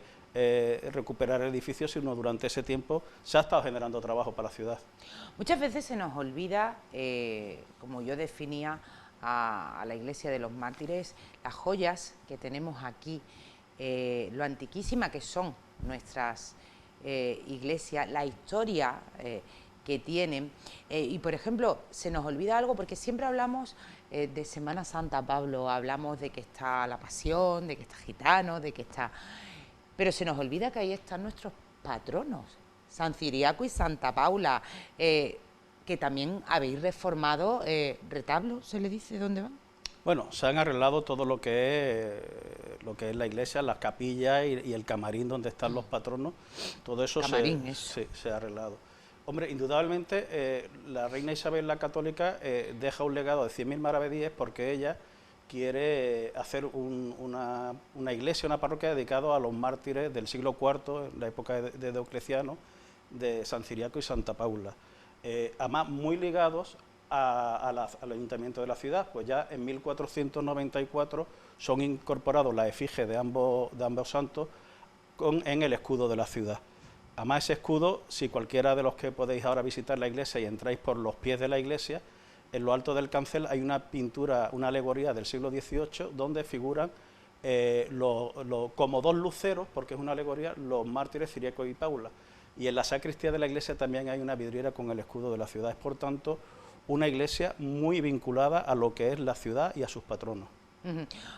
recuperar el edificio, sino durante ese tiempo se ha estado generando trabajo para la ciudad. Muchas veces se nos olvida, como yo definía a la Iglesia de los Mártires, las joyas que tenemos aquí, lo antiquísima que son nuestras iglesias, la historia que tienen, y por ejemplo se nos olvida algo, porque siempre hablamos de Semana Santa, Pablo, hablamos de que está la Pasión, de que está Gitano, de que está... pero se nos olvida que ahí están nuestros patronos, San Ciriaco y Santa Paula, que también habéis reformado retablos, ¿se le dice dónde van? Bueno, se han arreglado todo lo que es la iglesia, las capillas y el camarín donde están los patronos, todo eso se ha arreglado. Hombre, indudablemente la reina Isabel la Católica deja un legado de 100.000 maravedíes, porque ella quiere hacer una iglesia, una parroquia dedicada a los mártires del siglo IV, en la época de Diocleciano, de San Ciriaco y Santa Paula. Además, muy ligados al ayuntamiento de la ciudad, pues ya en 1494 son incorporados las efigies de ambos santos en el escudo de la ciudad. Además, ese escudo, si cualquiera de los que podéis ahora visitar la iglesia y entráis por los pies de la iglesia, en lo alto del cancel hay una pintura, una alegoría del siglo XVIII, donde figuran como dos luceros, porque es una alegoría, los mártires Ciriaco y Paula. Y en la sacristía de la iglesia también hay una vidriera con el escudo de la ciudad. Es, por tanto, una iglesia muy vinculada a lo que es la ciudad y a sus patronos.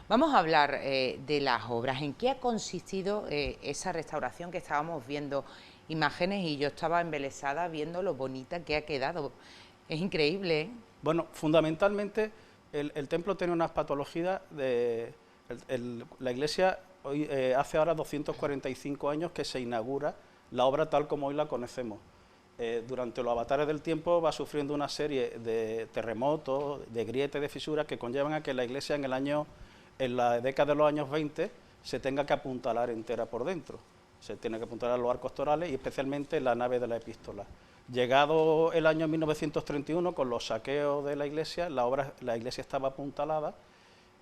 Vamos a hablar de las obras. ¿En qué ha consistido esa restauración que estábamos viendo imágenes y yo estaba embelesada viendo lo bonita que ha quedado? Es increíble, ¿eh? Bueno, fundamentalmente el templo tiene unas patologías de... la iglesia hoy, hace ahora 245 años que se inaugura la obra tal como hoy la conocemos. Durante los avatares del tiempo va sufriendo una serie de terremotos, de grietas, de fisuras que conllevan a que la iglesia en la década de los años 20 se tenga que apuntalar entera por dentro. Se tiene que apuntalar los arcos torales y especialmente la nave de la epístola. Llegado el año 1931, con los saqueos de la iglesia estaba apuntalada,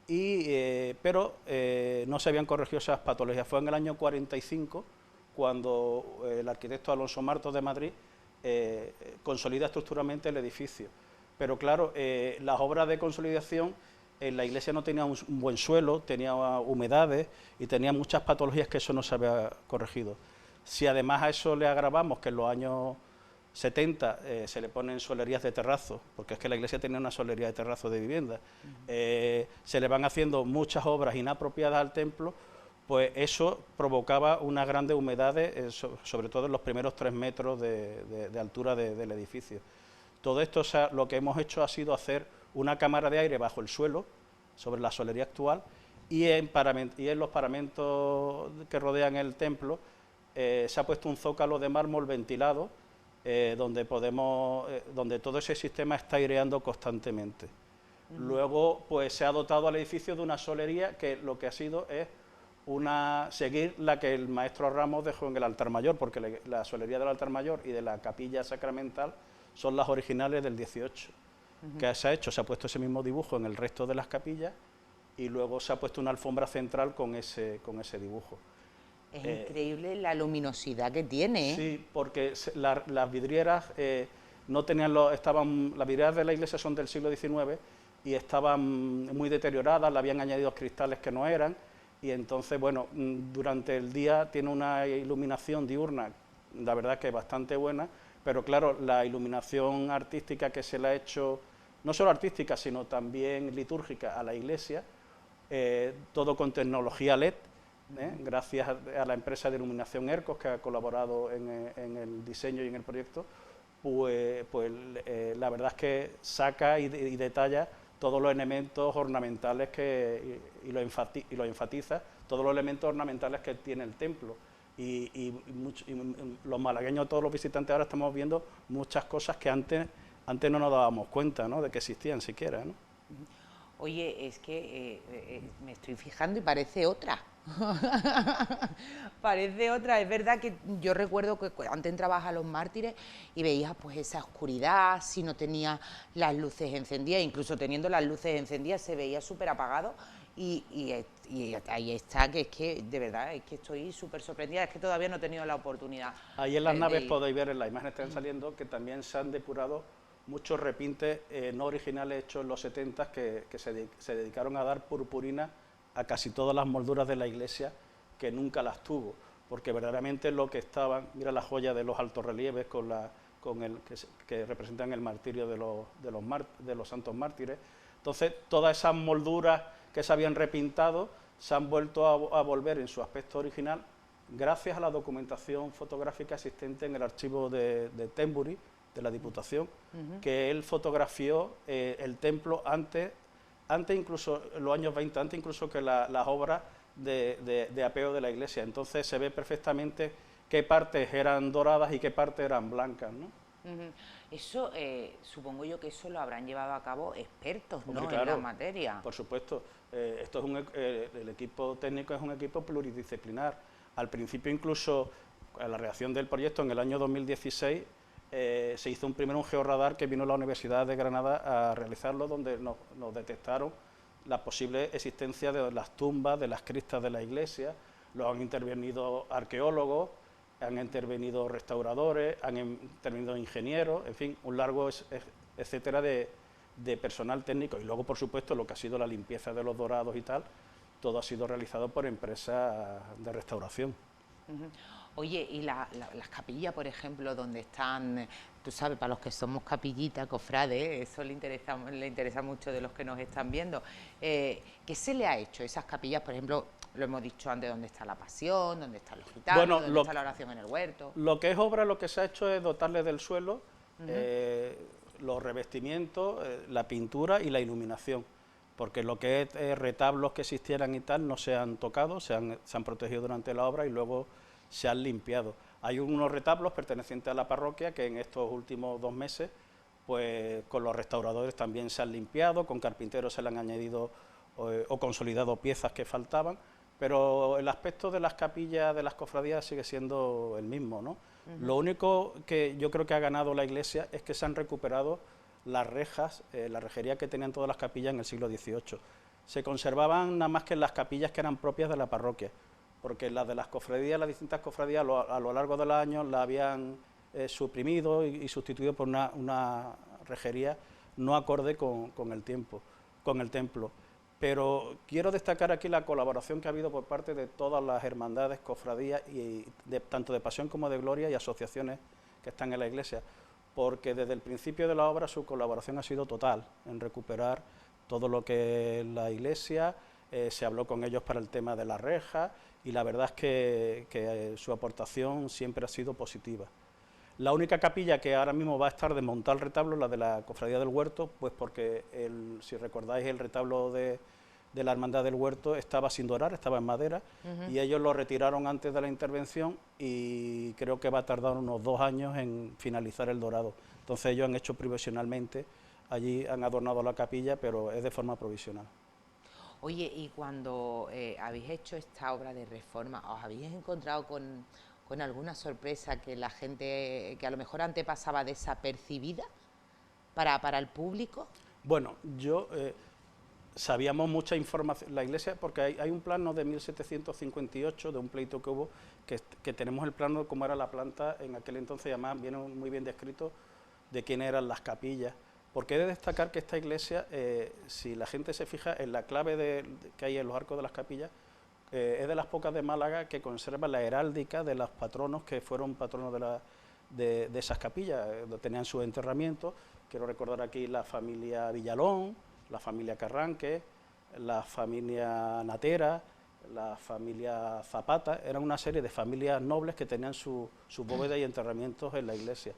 pero no se habían corregido esas patologías. Fue en el año 45 cuando el arquitecto Alonso Martos de Madrid consolida estructuralmente el edificio. Pero claro, las obras de consolidación, la iglesia no tenía un buen suelo, tenía humedades y tenía muchas patologías que eso no se había corregido. Si además a eso le agravamos que en los años 70 se le ponen solerías de terrazo, porque es que la iglesia tenía una solería de terrazo de vivienda, se le van haciendo muchas obras inapropiadas al templo, pues eso provocaba unas grandes humedades, sobre todo en los primeros 3 metros de altura del edificio. Todo esto, o sea, lo que hemos hecho ha sido hacer una cámara de aire bajo el suelo, sobre la solería actual, y en los paramentos que rodean el templo se ha puesto un zócalo de mármol ventilado, donde todo ese sistema está aireando constantemente. Luego, pues se ha dotado al edificio de una solería que lo que ha sido es seguir la que el maestro Ramos dejó en el altar mayor, porque la solería del altar mayor y de la capilla sacramental son las originales del 18. ¿Qué se ha hecho? Se ha puesto ese mismo dibujo en el resto de las capillas y luego se ha puesto una alfombra central con ese dibujo. Es increíble la luminosidad que tiene, ¿eh? Sí, porque las vidrieras no tenían las vidrieras de la iglesia son del siglo XIX y estaban muy deterioradas, le habían añadido cristales que no eran, y entonces, bueno, durante el día tiene una iluminación diurna, la verdad que es bastante buena, pero claro, la iluminación artística que se le ha hecho, no solo artística, sino también litúrgica a la iglesia, todo con tecnología LED, gracias a la empresa de iluminación ERCOS que ha colaborado en el diseño y en el proyecto, pues la verdad es que saca y detalla todos los elementos ornamentales y lo enfatiza, todos los elementos ornamentales que tiene el templo. Y los malagueños, todos los visitantes ahora estamos viendo muchas cosas que antes no nos dábamos cuenta, ¿no?, de que existían siquiera, ¿no? Oye, es que me estoy fijando y parece otra. Parece otra. Es verdad que yo recuerdo que antes entrabas a los Mártires y veías pues esa oscuridad, si no tenía las luces encendidas, incluso teniendo las luces encendidas se veía súper apagado y ahí está, que es que de verdad es que estoy súper sorprendida, es que todavía no he tenido la oportunidad. Ahí en las naves podéis ver en las imágenes que están saliendo que también se han depurado muchos repintes no originales hechos en los 70 que se dedicaron a dar purpurina a casi todas las molduras de la iglesia, que nunca las tuvo, porque verdaderamente lo que estaban, mira la joya de los altos relieves que representan el martirio de los santos mártires. Entonces, todas esas molduras que se habían repintado se han vuelto a volver en su aspecto original gracias a la documentación fotográfica existente en el archivo de Tenbury, de la Diputación, que él fotografió el templo antes incluso, en los años 20, antes incluso que las obras de apeo de la iglesia. Entonces se ve perfectamente qué partes eran doradas y qué partes eran blancas, ¿no? Eso, supongo yo que eso lo habrán llevado a cabo expertos, ¿no?, claro, en la materia. Por supuesto. El equipo técnico es un equipo pluridisciplinar. Al principio, incluso, a la redacción del proyecto, en el año 2016, se hizo primero un georradar que vino a la Universidad de Granada a realizarlo, donde nos detectaron la posible existencia de las tumbas, de las cristas de la iglesia. Lo han intervenido arqueólogos, han intervenido restauradores, han intervenido ingenieros, en fin, un largo etcétera de personal técnico. Y luego, por supuesto, lo que ha sido la limpieza de los dorados y tal, todo ha sido realizado por empresas de restauración. Oye, y las capillas, por ejemplo, donde están, tú sabes, para los que somos capillitas, cofrades, eso le interesa mucho de los que nos están viendo. ¿Qué se le ha hecho a esas capillas, por ejemplo, lo hemos dicho antes, dónde está la pasión, dónde están los gitanos, dónde está la oración en el huerto? Lo que es obra, lo que se ha hecho es dotarle del suelo, los revestimientos, la pintura y la iluminación, porque lo que es retablos que existieran y tal no se han tocado, se han protegido durante la obra y luego se han limpiado. Hay unos retablos pertenecientes a la parroquia que en estos últimos 2 meses, pues con los restauradores también se han limpiado, con carpinteros se le han añadido o consolidado piezas que faltaban, pero el aspecto de las capillas de las cofradías sigue siendo el mismo, ¿no? Lo único que yo creo que ha ganado la iglesia es que se han recuperado las rejas, la rejería que tenían todas las capillas en el siglo XVIII. Se conservaban nada más que las capillas que eran propias de la parroquia, porque las de las cofradías, las distintas cofradías a lo largo de los años la habían suprimido y sustituido por una rejería no acorde con el tiempo, con el templo. Pero quiero destacar aquí la colaboración que ha habido por parte de todas las hermandades, cofradías, tanto de Pasión como de Gloria y asociaciones que están en la iglesia, porque desde el principio de la obra su colaboración ha sido total en recuperar todo lo que es la iglesia. Se habló con ellos para el tema de las rejas y la verdad es que su aportación siempre ha sido positiva. La única capilla que ahora mismo va a estar de montar el retablo, la de la Cofradía del Huerto, pues porque, si recordáis, el retablo de la Hermandad del Huerto estaba sin dorar, estaba en madera, y ellos lo retiraron antes de la intervención y creo que va a tardar unos 2 años en finalizar el dorado. Entonces ellos han hecho provisionalmente, allí han adornado la capilla, pero es de forma provisional. Oye, y cuando habéis hecho esta obra de reforma, ¿os habéis encontrado con alguna sorpresa que la gente, que a lo mejor antes pasaba desapercibida para el público? Bueno, sabíamos mucha información, la iglesia, porque hay un plano de 1758, de un pleito que hubo, que tenemos el plano de cómo era la planta en aquel entonces, y además viene muy bien descrito de quién eran las capillas. Porque he de destacar que esta iglesia, si la gente se fija en la clave que hay en los arcos de las capillas, es de las pocas de Málaga que conserva la heráldica de los patronos que fueron patronos de esas capillas, donde tenían su enterramiento. Quiero recordar aquí la familia Villalón, la familia Carranque, la familia Natera, la familia Zapata. Eran una serie de familias nobles que tenían su bóveda y enterramientos en la iglesia.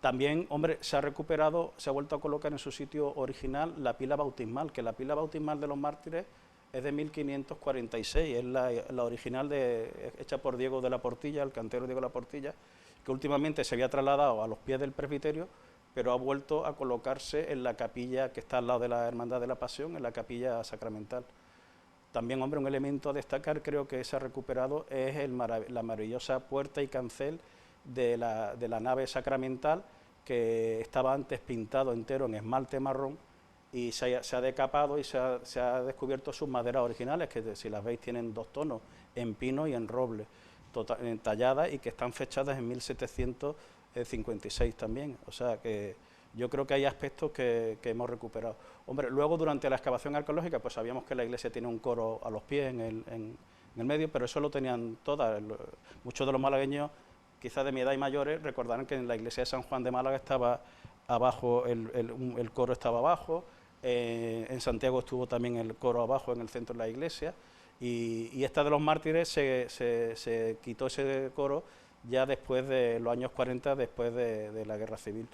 También, hombre, se ha recuperado, se ha vuelto a colocar en su sitio original la pila bautismal, que la pila bautismal de los mártires es de 1546, es la original hecha por Diego de la Portilla, el cantero Diego de la Portilla, que últimamente se había trasladado a los pies del presbiterio, pero ha vuelto a colocarse en la capilla que está al lado de la Hermandad de la Pasión, en la capilla sacramental. También, hombre, un elemento a destacar, creo que se ha recuperado, es la maravillosa puerta y cancel de la nave sacramental, que estaba antes pintado entero en esmalte marrón y se ha decapado y se ha descubierto sus maderas originales, que si las veis tienen 2 tonos, en pino y en roble, talladas y que están fechadas en 1756 también. O sea que yo creo que hay aspectos que hemos recuperado. Hombre, luego durante la excavación arqueológica pues sabíamos que la iglesia tiene un coro a los pies en el medio, pero eso lo tenían todas. Muchos de los malagueños, quizás de mi edad y mayores, recordarán que en la iglesia de San Juan de Málaga estaba abajo, el coro estaba abajo, en Santiago estuvo también el coro abajo en el centro de la iglesia, y esta de los mártires se quitó ese coro ya después de los años 40, después de la guerra civil.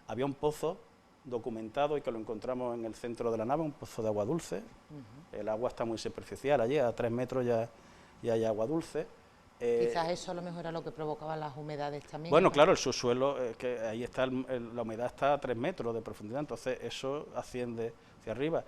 Había un pozo documentado y que lo encontramos en el centro de la nave, un pozo de agua dulce. El agua está muy superficial, allí a 3 metros ya hay agua dulce. Quizás eso a lo mejor era lo que provocaba las humedades también. Bueno, claro, el subsuelo, que ahí está, la humedad está a 3 metros de profundidad, entonces eso asciende hacia arriba.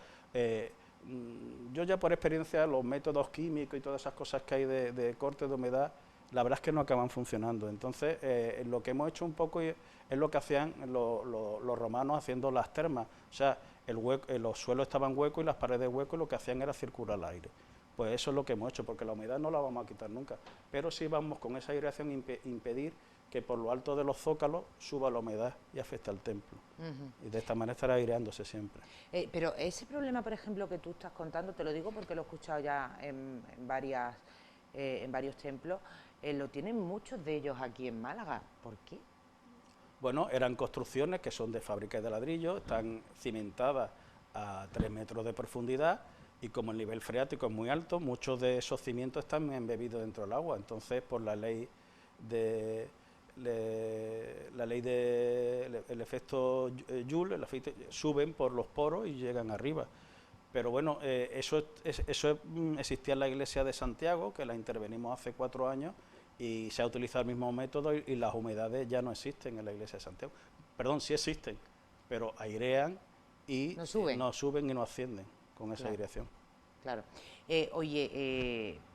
Yo ya por experiencia, los métodos químicos y todas esas cosas que hay de corte de humedad, la verdad es que no acaban funcionando. Entonces, lo que hemos hecho un poco es lo que hacían los romanos haciendo las termas. O sea, los suelos estaban huecos y las paredes huecos, y lo que hacían era circular el aire. Pues eso es lo que hemos hecho, porque la humedad no la vamos a quitar nunca, pero sí vamos con esa aireación impedir que por lo alto de los zócalos suba la humedad y afecta al templo. Y de esta manera estará aireándose siempre. Pero ese problema, por ejemplo, que tú estás contando, te lo digo porque lo he escuchado ya en varios templos, lo tienen muchos de ellos aquí en Málaga. ¿Por qué? Bueno, eran construcciones que son de fábrica de ladrillo, están cimentadas a 3 metros de profundidad, y como el nivel freático es muy alto, muchos de esos cimientos están embebidos dentro del agua. Entonces, por la ley del efecto Joule, suben por los poros y llegan arriba. Pero bueno, eso existía en la iglesia de Santiago, que la intervenimos hace 4 años, y se ha utilizado el mismo método, y las humedades ya no existen en la iglesia de Santiago. Perdón, sí existen, pero airean y no suben y no ascienden con esa aireación. Claro.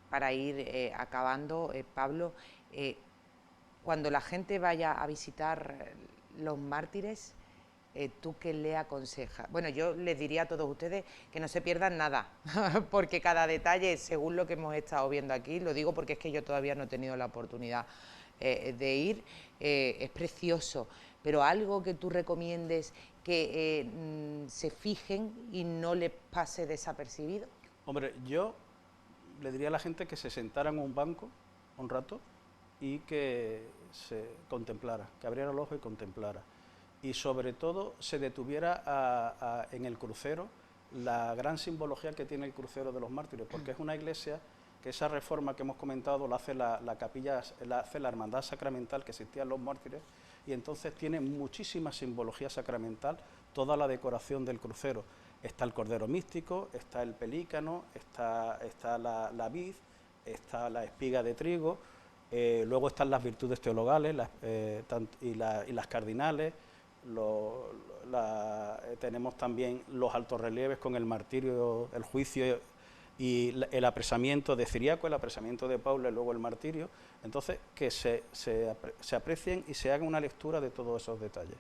Para ir acabando, Pablo, cuando la gente vaya a visitar los mártires, ¿tú qué le aconsejas? Bueno, yo les diría a todos ustedes que no se pierdan nada, porque cada detalle, según lo que hemos estado viendo aquí, lo digo porque es que yo todavía no he tenido la oportunidad de ir, es precioso, pero algo que tú recomiendes que se fijen y no les pase desapercibido. Hombre, yo le diría a la gente que se sentara en un banco un rato y que se contemplara, que abriera el ojo y contemplara. Y sobre todo se detuviera en el crucero, la gran simbología que tiene el crucero de los mártires, porque es una iglesia que esa reforma que hemos comentado la hace la capilla, la hace la hermandad sacramental que existía en los mártires, y entonces tiene muchísima simbología sacramental toda la decoración del crucero. Está el cordero místico, está el pelícano, está la vid, está la espiga de trigo, luego están las virtudes teologales y las cardinales. Tenemos también los altos relieves con el martirio, el juicio y el apresamiento de Ciriaco, el apresamiento de Paula y luego el martirio. Entonces, que se aprecien y se haga una lectura de todos esos detalles.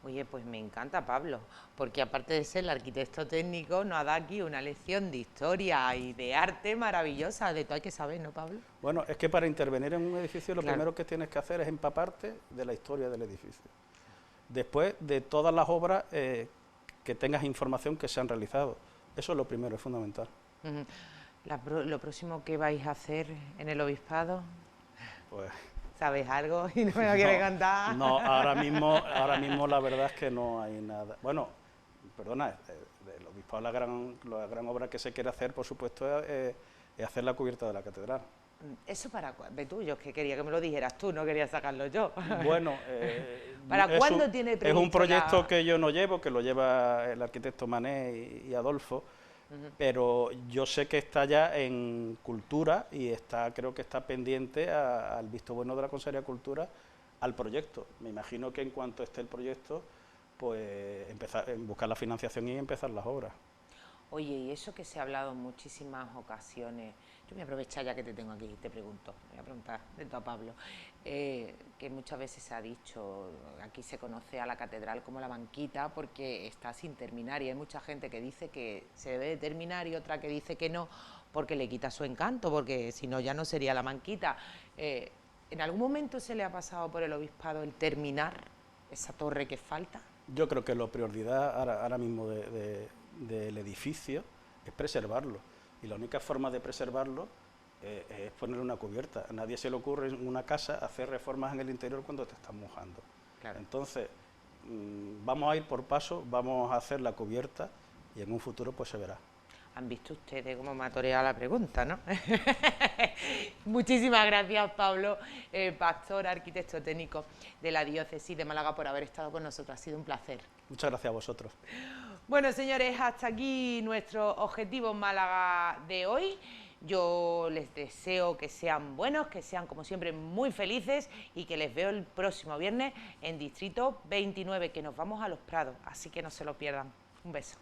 Oye, pues me encanta, Pablo, porque aparte de ser el arquitecto técnico, nos ha dado aquí una lección de historia y de arte maravillosa. De todo hay que saber, ¿no, Pablo? Bueno, es que para intervenir en un edificio lo primero que tienes que hacer es empaparte de la historia del edificio. Después de todas las obras que tengas información que se han realizado. Eso es lo primero, es fundamental. Lo próximo que vais a hacer en el obispado, pues... ¿Sabes algo y no me lo quieres contar? No, ahora mismo la verdad es que no hay nada. Bueno, perdona, el obispado, la gran obra que se quiere hacer, por supuesto, es hacer la cubierta de la catedral. ¿Eso para cuándo? Tú, yo es que quería que me lo dijeras tú, no quería sacarlo yo. Bueno, ¿para cuándo tiene previsto? Es un proyecto que yo no llevo, que lo lleva el arquitecto Mané y Adolfo, pero yo sé que está ya en Cultura y creo que está pendiente al visto bueno de la Consejería de Cultura al proyecto. Me imagino que en cuanto esté el proyecto, pues buscar la financiación y empezar las obras. Oye, y eso que se ha hablado en muchísimas ocasiones, yo me voy a aprovechar ya que te tengo aquí y te pregunto, me voy a preguntar de todo a Pablo, que muchas veces se ha dicho, aquí se conoce a la catedral como la banquita porque está sin terminar, y hay mucha gente que dice que se debe de terminar y otra que dice que no porque le quita su encanto, porque si no ya no sería la banquita. ¿En algún momento se le ha pasado por el obispado el terminar esa torre que falta? Yo creo que la prioridad ahora mismo del edificio es preservarlo, y la única forma de preservarlo es ponerle una cubierta. A nadie se le ocurre en una casa hacer reformas en el interior cuando te estás mojando. Claro. Entonces, vamos a ir por paso, vamos a hacer la cubierta y en un futuro pues se verá. Han visto ustedes cómo me ha toreado la pregunta, ¿no? Muchísimas gracias, Pablo, pastor, arquitecto técnico de la Diócesis de Málaga, por haber estado con nosotros. Ha sido un placer. Muchas gracias a vosotros. Bueno, señores, hasta aquí nuestro Objetivo Málaga de hoy. Yo les deseo que sean buenos, que sean, como siempre, muy felices, y que les veo el próximo viernes en Distrito 29, que nos vamos a Los Prados, así que no se lo pierdan. Un beso.